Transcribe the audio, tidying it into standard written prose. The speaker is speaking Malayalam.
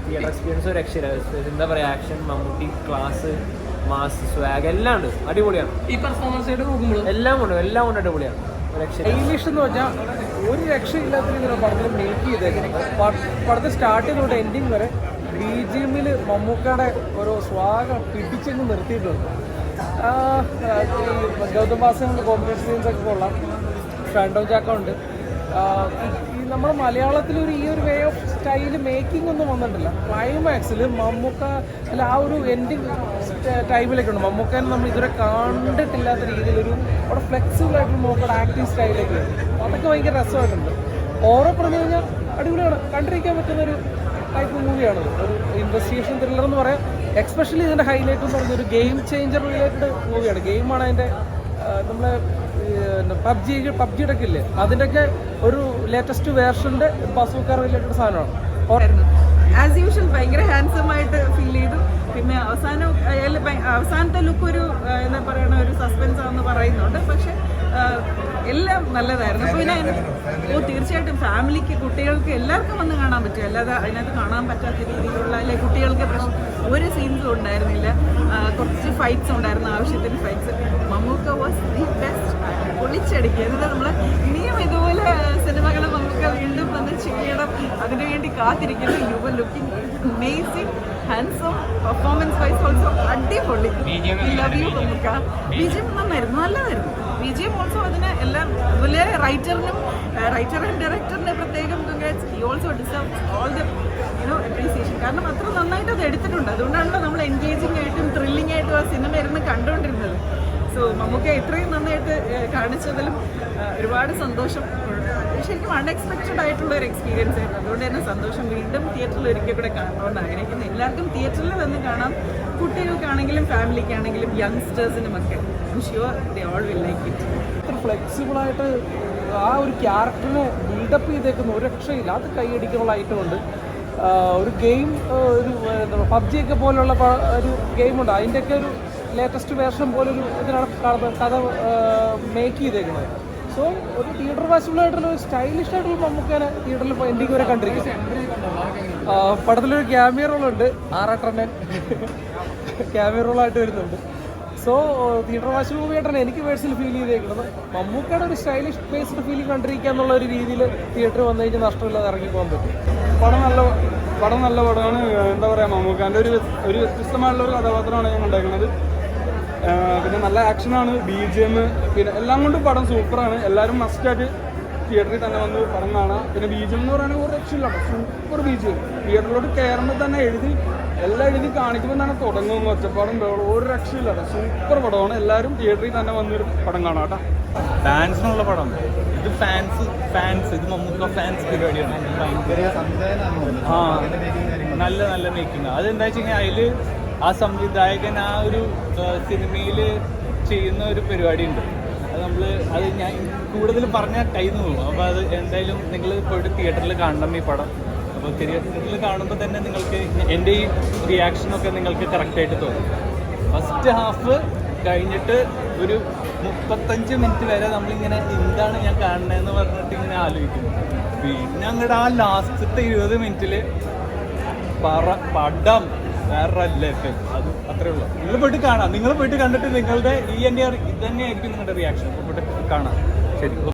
തിയേറ്റർ എക്സ്പീരിയൻസ് ഒരു രക്ഷയില്ല. എന്താ പറയുക, action, Mammootty, class, mass, swag എല്ലാം ഉണ്ട്, അടിപൊളിയാണ്. ഈ പെർഫോമൻസ് ആയിട്ട് നോക്കുമ്പോൾ എല്ലാം കൊണ്ട് അടിപൊളിയാണ്. സ്റ്റൈലിഷ് എന്ന് വെച്ചാൽ ഒരു രക്ഷയില്ലാത്ത രീതിയിലാണ് പടത്തിൽ മേക്ക് ചെയ്തേക്കുന്നത്. പടത്തിൽ സ്റ്റാർട്ടിങ് തൊട്ട് എൻഡിങ് വരെ BGMൽ മമ്മൂക്കയുടെ ഓരോ സ്വാഗം പിടിച്ചെന്ന് നിർത്തിയിട്ടുണ്ട്. ഈ ഗൗതം വാസുവിൻ്റെ കോമ്പിനേഷൻ സീൻസൊക്കെ കൊള്ളാം. ഷാൻഡോ ജാക്ക ഉണ്ട്. ഈ നമ്മുടെ മലയാളത്തിലൊരു ഈ ഒരു വേ ഓഫ് സ്റ്റൈൽ മേക്കിംഗ് ഒന്നും വന്നിട്ടില്ല. ക്ലൈമാക്സിൽ മമ്മൂക്ക അല്ല ആ ഒരു എൻഡിങ് ടൈമിലൊക്കെ ഉണ്ട്. മമ്മൂക്കനെ നമ്മൾ ഇതുവരെ കണ്ടിട്ടില്ലാത്ത രീതിയിലൊരു അവിടെ ഫ്ലെക്സിബിൾ ആയിട്ടുള്ള മമ്മൂക്കയുടെ ആക്ടിങ് സ്റ്റൈലൊക്കെ ഉണ്ട്. അതൊക്കെ ഭയങ്കര രസമായിട്ടുണ്ട്. ഓരോ പറഞ്ഞു കഴിഞ്ഞാൽ അടിപൊളിയാണ്, കണ്ടിരിക്കാൻ പറ്റുന്നൊരു ടൈപ്പ് മൂവിയാണ്. ഒരു ഇൻവെസ്റ്റിഗേഷൻ ത്രില്ലർ എന്ന് പറയാം. എക്സ്പെഷ്യലി ഇതിൻ്റെ ഹൈലൈറ്റ് എന്ന് പറഞ്ഞൊരു ഗെയിം ചേഞ്ചർ റിലേറ്റഡ് മൂവിയാണ്. ഗെയിമാണ് അതിൻ്റെ നമ്മളെ പബ്ജിയുടെ ഒക്കെ ഇല്ലേ, അതിൻ്റെയൊക്കെ ഒരു ലേറ്റസ്റ്റ് വേർഷൻ്റെ ബസൂക്ക റിലേറ്റഡ് സാധനമാണ്. ആസ് യൂഷ്വൽ ഭയങ്കര ഹാൻസം ആയിട്ട് ഫീൽ ചെയ്തു. പിന്നെ അവസാനത്തെ ലുക്ക് ഒരു എന്താ പറയുക, ഒരു സസ്പെൻസ് ആണെന്ന് പറയുന്നുണ്ട്. പക്ഷെ എല്ലാം നല്ലതായിരുന്നു. അപ്പോൾ പിന്നെ തീർച്ചയായിട്ടും ഫാമിലിക്ക്, കുട്ടികൾക്ക് എല്ലാവർക്കും വന്ന് കാണാൻ പറ്റും. അല്ലാതെ അതിനകത്ത് കാണാൻ പറ്റാത്ത രീതിയിലുള്ള അല്ലെ കുട്ടികൾക്ക് പ്രശ്നം ഒരു സീൻസും ഉണ്ടായിരുന്നില്ല. കുറച്ച് ഫൈറ്റ്സ് ഉണ്ടായിരുന്നു, ആവശ്യത്തിന് fights. Mammookka was the best. പൊളിച്ചടിക്കുക. എന്നിട്ട് നമ്മൾ ഇനിയും ഇതുപോലെ സിനിമകൾ മമ്മൂക്ക വീണ്ടും വന്ന് ചെയ്യണം, അതിനുവേണ്ടി കാത്തിരിക്കുന്നു. You were looking amazing, handsome, performance wise also അടിപൊളി. Love you Mammookka. BGM നന്നായിരുന്നു, നല്ലതായിരുന്നു. BGM ഓൾസോ അതിന് എല്ലാം അതുപോലെ റൈറ്റർ ആൻഡ് ഡയറക്ടറിന് പ്രത്യേകം congrats. He also deserve all the appreciation. കാരണം അത്ര നന്നായിട്ട് അത് എടുത്തിട്ടുണ്ട്. അതുകൊണ്ടാണല്ലോ നമ്മൾ എൻഗേജിങ് ആയിട്ടും ത്രില്ലിംഗ് ആയിട്ടും ആ സിനിമ ഇരുന്ന് കണ്ടുകൊണ്ടിരുന്നത്. സോ മമ്മൂക്ക ഇത്രയും നന്നായിട്ട് കാണിച്ചതിലും ഒരുപാട് സന്തോഷം. ശരിക്കും അൺഎക്സ്പെക്റ്റഡ് ആയിട്ടുള്ള ഒരു എക്സ്പീരിയൻസ് ആയിരുന്നു. അതുകൊണ്ട് തന്നെ സന്തോഷം. വീണ്ടും തിയേറ്ററിൽ ഒരിക്കൽ കൂടെ കാണണമെന്ന് ആഗ്രഹിക്കുന്നു. എല്ലാവർക്കും തിയേറ്ററിൽ വന്ന് കാണാം. കുട്ടികൾക്കാണെങ്കിലും ഫാമിലിക്കാണെങ്കിലും യങ്സ്റ്റേഴ്സിനുമൊക്കെ. I sure they all will like it. ഇത്ര ഫ്ലെക്സിബിളായിട്ട് ആ ഒരു ക്യാരക്ടറിനെ ബിൽഡപ്പ് ചെയ്തേക്കുന്ന ഒരു രക്ഷയില്ല. അത് കൈയടിക്കാനുള്ള ഐറ്റം ഉണ്ട്. ഒരു ഗെയിം, ഒരു പബ്ജിയൊക്കെ പോലുള്ള ഒരു ഗെയിമുണ്ട്, അതിൻ്റെയൊക്കെ ഒരു ലേറ്റസ്റ്റ് വേർഷൻ പോലൊരു ഇതിനാണ് കഥ മേക്ക് ചെയ്തേക്കുന്നത്. സോ ഒരു തിയേറ്റർ വാസിബിളായിട്ടുള്ള ഒരു സ്റ്റൈലിഷ് ആയിട്ടുള്ള മമ്മൂക്കേനെ തിയേറ്ററിൽ എൻഡിങ് വരെ കണ്ടിരിക്കും. പടത്തിലൊരു ക്യാമിയ റോളുണ്ട്, ആറാട്ടണ്ണൻ ക്യാമിയ റോളായിട്ട് വരുന്നുണ്ട്. സോ തിയേറ്റർ വാച്ച് മൂവിയായിട്ടാണ് എനിക്ക് പേഴ്സണൽ ഫീൽ ചെയ്തേക്കുന്നത്. മമ്മൂക്കയുടെ ഒരു സ്റ്റൈലിഷ് ബേസ്ഡ് ഫീലിംഗ് കണ്ടിരിക്കുക എന്നുള്ള ഒരു രീതിയിൽ തിയേറ്ററിൽ വന്നു കഴിഞ്ഞാൽ നഷ്ടമില്ലാതെ ഇറങ്ങി പോകാൻ പറ്റും. പടം നല്ല പടമാണ്. എന്താ പറയുക, മമ്മൂക്കാൻ്റെ ഒരു വ്യത്യസ്തമായിട്ടുള്ള ഒരു കഥാപാത്രമാണ് ഞാൻ കണ്ടേക്കുന്നത്. പിന്നെ നല്ല ആക്ഷനാണ്, BGM, പിന്നെ എല്ലാം കൊണ്ടും പടം സൂപ്പറാണ്. എല്ലാവരും മസ്റ്റായിട്ട് തിയേറ്ററിൽ തന്നെ വന്ന് പടം കാണാം. പിന്നെ BGM എന്ന് പറയുന്നത് ഒരു രക്ഷയില്ല, സൂപ്പർ BGM. തിയേറ്ററിലോട്ട് കയറുമ്പോൾ തന്നെ എല്ലാം എഴുതി കാണിക്കുമ്പോൾ തന്നെ തുടങ്ങും. ഒച്ചപ്പാടും ഒരു രക്ഷയില്ല, സൂപ്പർ പടമാണ്. എല്ലാവരും തിയേറ്ററിൽ തന്നെ വന്നൊരു പടം കാണാം കേട്ടോ. ഫാൻസിനുള്ള പടം ഇത്. ഫാൻസ് ഇത് മമ്മൂക്ക ഫാൻസ് പരിപാടിയാണ്. നല്ല മേക്കിംഗ്. അതെന്താ വെച്ച് കഴിഞ്ഞാൽ അതിൽ ആ സംവിധായകൻ ആ ഒരു സിനിമയിൽ ചെയ്യുന്ന ഒരു പരിപാടിയുണ്ട്. അത് ഞാൻ കൂടുതൽ പറഞ്ഞാൽ കയ്യിൽ പോകും. അപ്പോൾ അത് എന്തായാലും നിങ്ങൾ പോയിട്ട് തിയേറ്ററിൽ കാണണം ഈ പടം. അപ്പോൾ തിയേറ്ററിൽ കാണുമ്പോൾ തന്നെ നിങ്ങൾക്ക് എൻ്റെ ഈ റിയാക്ഷനൊക്കെ നിങ്ങൾക്ക് കറക്റ്റായിട്ട് തോന്നും. ഫസ്റ്റ് ഹാഫ് കഴിഞ്ഞിട്ട് ഒരു 35 മിനിറ്റ് വരെ നമ്മളിങ്ങനെ എന്താണ് ഞാൻ കാണുന്നതെന്ന് പറഞ്ഞിട്ട് ഇങ്ങനെ ആലോചിക്കുന്നു. പിന്നെ അങ്ങോട്ട് ആ ലാസ്റ്റത്തെ 20 മിനിറ്റിൽ പടം വേറെ ലെവൽ. അത് അത്രേ ഉള്ളൂ. നിങ്ങൾ പോയിട്ട് കാണാം. നിങ്ങൾ പോയിട്ട് കണ്ടിട്ട് നിങ്ങളുടെ ഇത് തന്നെയായിരിക്കും നിങ്ങളുടെ റിയാക്ഷൻ. പോയിട്ട് കാണാം. ശരി.